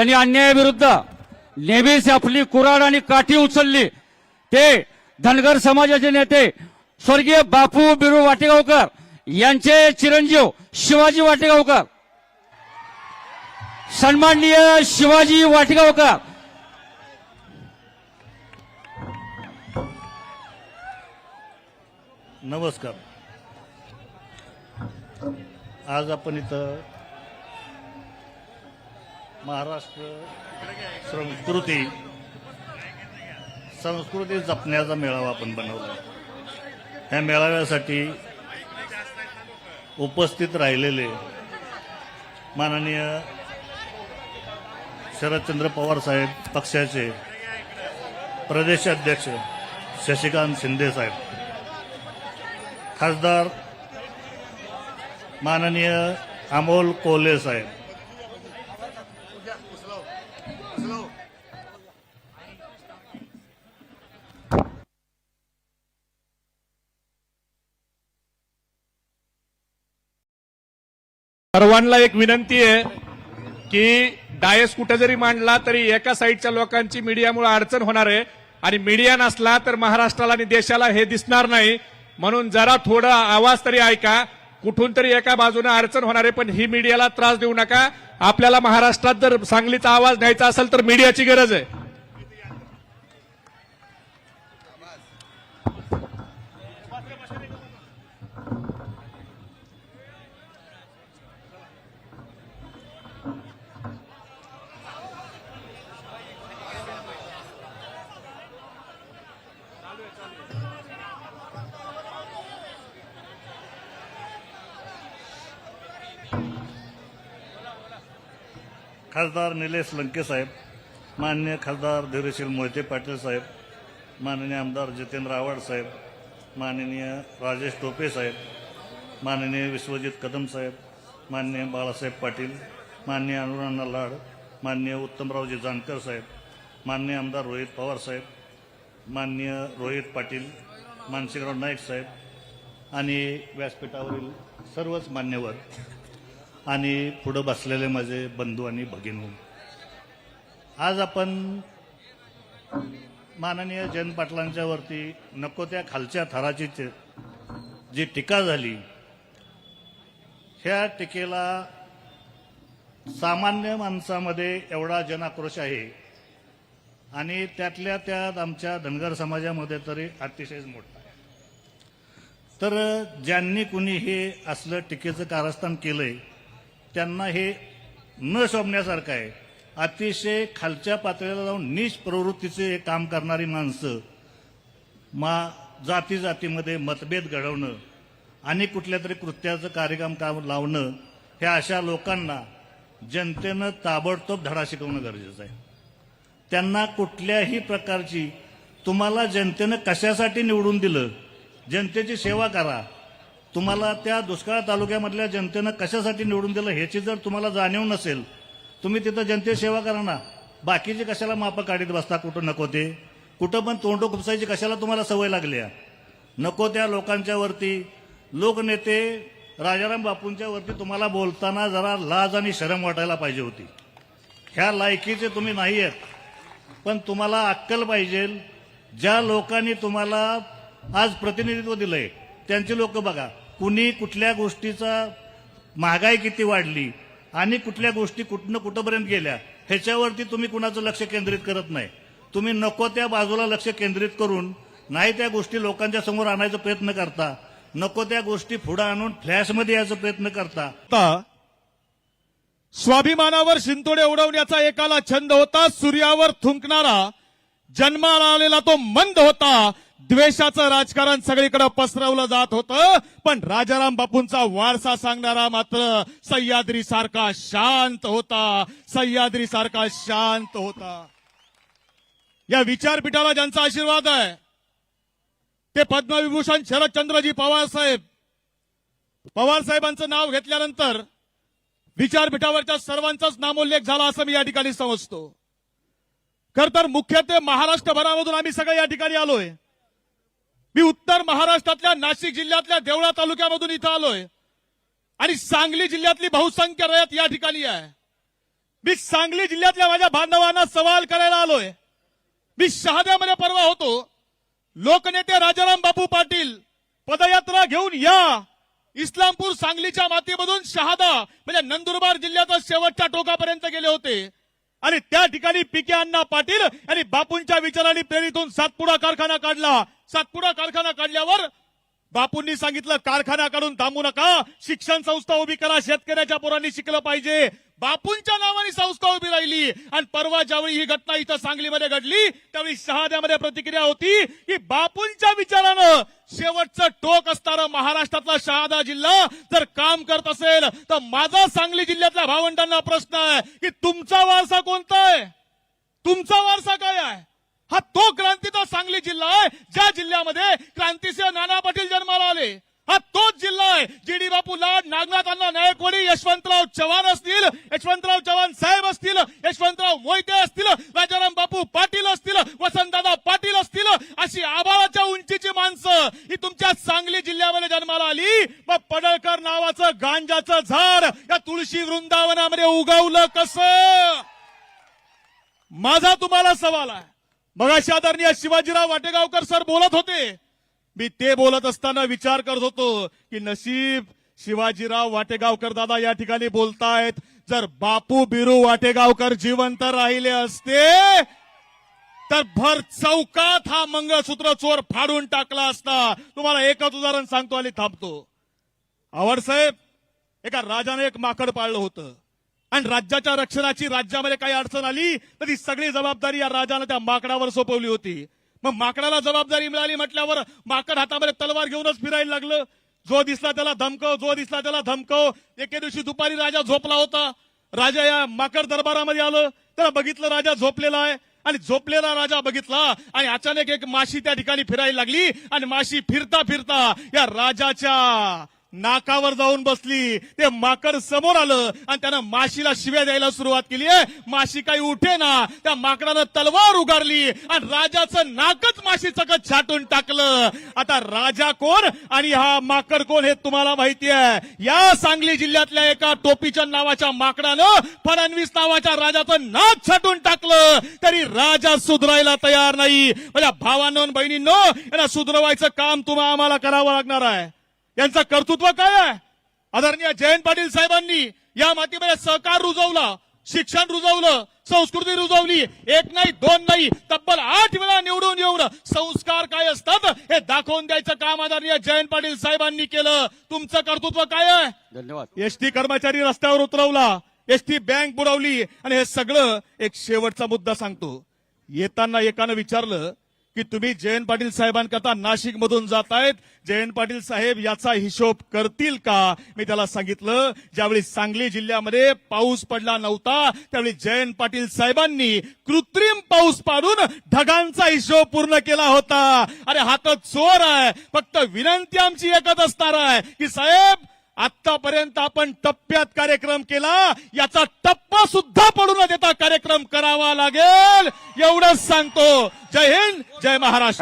त्यांनी अन्यायाविरुद्ध नेहमीच आपली कुऱ्हाड आणि काठी उचलली। ते धनगर समाजाचे नेते स्वर्गीय बापू बिरू वाटेगावकर यांचे चिरंजीव शिवाजी वाटेगावकर, सन्माननीय शिवाजी वाटेगावकर। नमस्कार। आज आपण इथं महाराष्ट्र संस्कृती जपण्याचा मेळावा आपण बनवला। या मेळाव्यासाठी उपस्थित राहिलेले माननीय शरदचंद्र पवार साहेब पक्षाचे प्रदेशाध्यक्ष शशिकांत शिंदे साहेब, खासदार माननीय अमोल कोल्हे साहेब, सर्वांना एक विनंती आहे की डायस कुठे जरी मांडला तरी एका साईडच्या लोकांची मीडियामुळे अडचण होणार आहे आणि मीडिया नसला तर महाराष्ट्राला आणि देशाला हे दिसणार नाही। म्हणून जरा थोडा आवाज तरी ऐका। कुठून तरी एका बाजूने अडचण होणार आहे, पण ही मीडियाला त्रास देऊ नका। आपल्याला महाराष्ट्रात जर सांगलीचा आवाज न्यायचा असेल तर मीडियाची गरज आहे। खासदार निलेश लंके साहेब, माननीय खासदार धैर्यशील मोहिते पाटील साहेब, माननीय आमदार जितेंद्र आव्हाड साहेब, माननीय राजेश टोपे साहेब, माननीय विश्वजित कदम साहेब, माननीय बाळासाहेब पाटील, माननीय अनुराधा लाड, माननीय उत्तमरावजी जानकर साहेब, माननीय आमदार रोहित पवार साहेब, माननीय रोहित पाटील, मानसिंगराव नाईक साहेब आणि व्यासपीठावरील सर्वच मान्यवर आणि पुढे बसलेले माझे बंधू आणि भगिनी, आज आपण माननीय जयंत पाटलांच्या वरती नको त्या खालच्या थराची जी टीका झाली, ह्या टीकेला सामान्य माणसामध्ये एवढा जनाक्रोश आहे आणि त्यातल्या त्यात आमच्या धनगर समाजामध्ये तरी अतिशय मोठा आहे। तर ज्यांनी कुणी हे असलं टीकेचं कारस्थान केलंय त्यांना हे न शोभण्यासारखं आहे। अतिशय खालच्या पातळीला जाऊन नीच प्रवृत्तीचे हे काम करणारी माणसं, जाती जातीमध्ये मतभेद घडवणं आणि कुठल्या तरी कृत्याचं कार्यक्रम काम लावणं, ह्या अशा लोकांना जनतेनं ताबडतोब धडा शिकवणं गरजेचं आहे। त्यांना कुठल्याही प्रकारची, तुम्हाला जनतेनं कशासाठी निवडून दिलं, जनतेची सेवा करा। तुम्हाला त्या दुष्काळ तालुक्यामधल्या जनतेनं कशासाठी निवडून दिलं ह्याची जर तुम्हाला जाणीव नसेल, तुम्ही तिथं जनतेची सेवा करा ना। बाकीचे कशाला मापं काढीत बसता, कुठं नको ते, कुठं पण तोंड खुपसायची कशाला तुम्हाला सवय लागली? नको त्या लोकांच्या वरती, लोकनेते राजाराम बापूंच्या वरती तुम्हाला बोलताना जरा लाज आणि शरम वाटायला पाहिजे होती। ह्या लायकीचे तुम्ही नाही आहेत, पण तुम्हाला अक्कल पाहिजे। ज्या लोकांनी तुम्हाला आज प्रतिनिधित्व दिलंय त्यांची लोक बघा, कुणी कुठल्या गोष्टीचा, महागाई किती वाढली आणि कुठल्या गोष्टी कुठनं कुठंपर्यंत गेल्या ह्याच्यावरती तुम्ही कुणाचं लक्ष केंद्रित करत नाही। तुम्ही नको त्या बाजूला लक्ष केंद्रित करून नाही त्या गोष्टी लोकांच्या समोर आणायचा प्रयत्न करता, नको त्या गोष्टी पुढे आणून फ्लॅशमध्ये यायचा प्रयत्न करता। स्वाभिमानावर शिंतोडे उडवण्याचा एकाला छंद होता, सूर्यावर थुंकणारा जन्माला आलेला तो मंद होता। द्वेषाचं राजकारण सगळीकडे पसरवलं जात होतं, पण राजाराम बापूंचा वारसा सांगणारा मात्र सह्याद्री सारखा शांत होता, सह्याद्री सारखा शांत होता। या विचारपीठाला ज्यांचा आशीर्वाद आहे ते पद्मविभूषण शरदचंद्रजी पवार साहेब। पवार साहेबांचं नाव घेतल्यानंतर विचारपीठावरच्या सर्वांचाच नामोल्लेख झाला असं मी या ठिकाणी समजतो। खर तर मुख्यत्वे महाराष्ट्रभरामधून आम्ही सगळे या ठिकाणी आलोय। मी उत्तर महाराष्ट्रातल्या नाशिक जिल्ह्यातल्या देवळा तालुक्यामधून इथं आलोय आणि सांगली जिल्ह्यातली बहुसंख्य रयत या ठिकाणी आहे। मी सांगली जिल्ह्यातल्या माझ्या बांधवांना सवाल करायला आलोय. मी शहाद्यामध्ये परवा होतो. लोकनेते राजाराम बापू पाटील पदयात्रा घेऊन या इस्लामपूर सांगलीच्या मातीमधून शहादा म्हणजे नंदुरबार जिल्ह्याच्या शेवटच्या टोकापर्यंत गेले होते आणि त्या ठिकाणी पीके अण्णा पाटील यांनी बापूंच्या विचारांनी प्रेरित होऊन सातपुडा कारखाना काढला. सातपुडा कारखाना काढल्यावर बापूंनी सांगितलं कारखाना काढून थांबू नका, शिक्षण संस्था उभी करा, शेतकऱ्याच्या पोरांनी शिकलं पाहिजे. बापूंच्या नावाने संस्था उभी राहिली आणि परवा ज्यावेळी ही घटना इथं सांगलीमध्ये घडली त्यावेळी शहाद्यामध्ये प्रतिक्रिया होती की बापूंच्या विचारानं शेवटचं टोक असणारं महाराष्ट्रातला शहादा जिल्हा जर काम करत असेल तर माझा सांगली जिल्ह्यातल्या भावंडांना प्रश्न आहे की तुमचा वारसा कोणता आहे, तुमचा वारसा काय आहे? हा तो क्रांतीचा सांगली जिल्हा आहे ज्या जिल्ह्यामध्ये क्रांतिसिंह नाना पाटील जन्माला आले. हा तोच जिल्हा आहे जीडी बापू लाड, नागनाथ अण्णा नायकवडी, यशवंतराव चव्हाण असतील, यशवंतराव चव्हाण साहेब असतील, यशवंतराव मोहिते असतील, राजाराम बापू पाटील असतील, वसंतदादा पाटील असतील, अशी आभाळाच्या उंचीची माणसं ही तुमच्या सांगली जिल्ह्यामध्ये जन्माला आली. मग पडळकर नावाचं गांजाचं झाड या तुळशी वृंदावनामध्ये उगवलं कसं? माझा तुम्हाला सवाल आहे. मगाशी आदरणीय शिवाजीराव वाटेगावकर सर बोलत होते. मी ते बोलत असताना विचार करत होतो की नशीब शिवाजीराव वाटेगावकर दादा या ठिकाणी बोलतायत. जर बापू बिरू वाटेगावकर जिवंत राहिले असते तर भर चौकात हा मंगळसूत्र चोर फाडून टाकला असता. तुम्हाला एकच उदाहरण सांगतो आणि थांबतो. आव्हाड साहेब, एका राजाने एक माकड पाळलं होतं आणि राज्याच्या रक्षणाची राज्यामध्ये काही अडचण आली तर ती सगळी जबाबदारी या राजाने त्या माकडावर सोपवली होती. मग माकडाला जबाबदारी मिळाली म्हटल्यावर माकड हातामध्ये तलवार घेऊनच फिरायला लागलं. जो दिसला त्याला धमकव, जो दिसला त्याला धमकव. एके दिवशी दुपारी राजा झोपला होता. राजा या माकड दरबारामध्ये आलं, त्याला बघितलं राजा झोपलेला आहे आणि झोपलेला राजा बघितला आणि अचानक एक माशी त्या ठिकाणी फिरायला लागली आणि माशी फिरता फिरता या राजाच्या नाकावर जाऊन बसली. ते माकड समोर आलं आणि त्यानं माशीला शिव्या द्यायला सुरुवात केली. माशी काही उठे ना, त्या माकडानं तलवार उगारली आणि राजाचं नाकच माशी सकट छाटून टाकलं. आता राजा कोण आणि हा माकड कोण हे तुम्हाला माहिती आहे. या सांगली जिल्ह्यातल्या एका टोपीचंद नावाच्या माकडानं फडणवीस नावाच्या राजाचं नाक छाटून टाकलं तरी राजा सुधरायला तयार नाही. माझ्या भावांनो आणि बहिणींनो, यांना सुधरवायचं काम तुम्हाला आम्हाला करावं लागणार आहे. यांचं कर्तृत्व काय आहे? आदरणीय जयंत पाटील साहेबांनी या मातीमध्ये सहकार रुजवला, शिक्षण रुजवलं, संस्कृती रुजवली. एक नाही, दोन नाही, तब्बल 8 वेळा निवडून येऊन संस्कार काय असतात हे दाखवून द्यायचं काम आदरणीय जयंत पाटील साहेबांनी केलं. तुमचं कर्तृत्व काय आहे? धन्यवाद. एसटी कर्मचारी रस्त्यावर उतरवला, एसटी बँक बुडवली आणि हे सगळं एक शेवटचा मुद्दा सांगतो. येताना एकानं विचारलं की तुम्ही जयंत पाटील साहेबांकरता नाशिक मधून जातायत, जयंत पाटील साहेब याचा हिशोब करतील का? मी त्याला सांगितलं ज्यावेळी सांगली जिल्ह्यामध्ये पाऊस पडला नव्हता त्यावेळी जयंत पाटील साहेबांनी कृत्रिम पाऊस पाडून ढगांचा हिशोब पूर्ण केला होता. अरे हा तर चोर आहे. फक्त विनंती आमची एकच असणार आहे की साहेब आतापर्यंत आपण टप्प्यात कार्यक्रम केला, याचा टप्पा सुद्धा पडू न देता कार्यक्रम करावा लागेल एवढंच सांगतो. जय हिंद, जय महाराष्ट्र.